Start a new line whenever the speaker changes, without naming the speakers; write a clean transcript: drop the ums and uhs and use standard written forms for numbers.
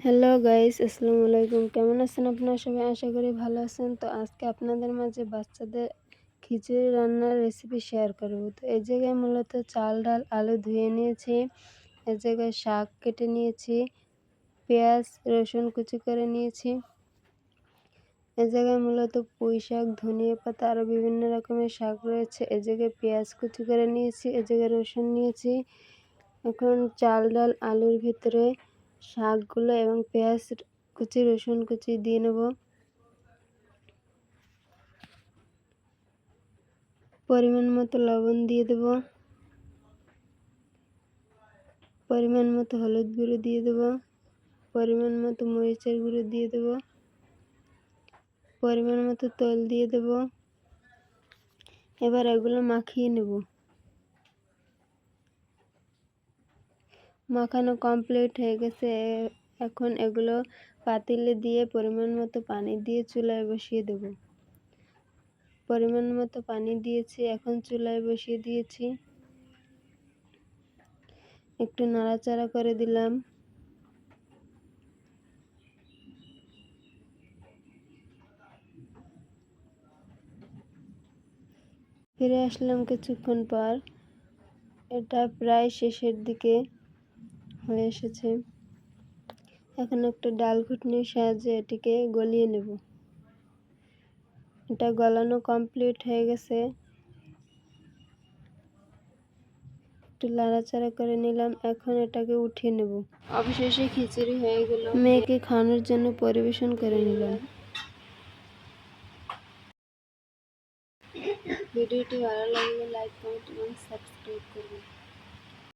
Hello guys, আসসালামু আলাইকুম। কেমন আছেন আপনারা সবাই? আশা করি ভালো আছেন। তো আজকে আপনাদের মাঝে বাচ্চাদের খিচুড়ি রান্নার রেসিপি শেয়ার করব। তো এই জায়গায় মূলত চাল ডাল আলু ধুয়ে নিয়েছি, এই জায়গায় শাক কেটে নিয়েছি, পেঁয়াজ রসুন কুচি করে নিয়েছি, এই জায়গায় মূলত পুঁই শাক ধনিয়া পাতা আরও বিভিন্ন রকমের শাক রয়েছে। এই জায়গায় পেঁয়াজ কুচি করে নিয়েছি, এই জায়গায় রসুন নিয়েছি। এখন চাল ডাল আলুর ভিতরে শাকগুলো এবং পেঁয়াজ কুচি রসুন কুচি দিয়ে নেব। পরিমাণ মতো লবণ দিয়ে দেব, পরিমাণ মতো হলুদ গুঁড়ো দিয়ে দেব, পরিমাণ মতো মরিচের গুঁড়ো দিয়ে দেব, পরিমাণ মতো তেল দিয়ে দেব। এবার এগুলো মাখিয়ে নেব। মাখানো কমপ্লিট হয়ে গেছে। এখন এগুলো পাতিলে দিয়ে পরিমাণ মতো পানি দিয়ে চুলায় বসিয়ে দেব। পরিমাণ মতো পানি দিয়েছি, এখন চুলায় বসিয়ে দিয়েছি। একটু নাড়াচাড়া করে দিলাম। ফিরে আসলাম কিছুক্ষণ পর। এটা প্রায় শেষের দিকে হয়ে এসেছে। এখন একটা ডাল ঘুটনির সাহায্যে এটিকে গলিয়ে নেব। এটা গলানো কমপ্লিট হয়ে গেছে। একটু নাড়াচাড়া করে নিলাম। এখন এটাকে উঠিয়ে নেব। অবশেষে খিচুড়ি হয়ে গেল। মেয়েকে খাওয়ানোর জন্য পরিবেশন করে নিলাম। ভিডিওটি ভালো লাগলে লাইক কমেন্ট এবং সাবস্ক্রাইব করবেন।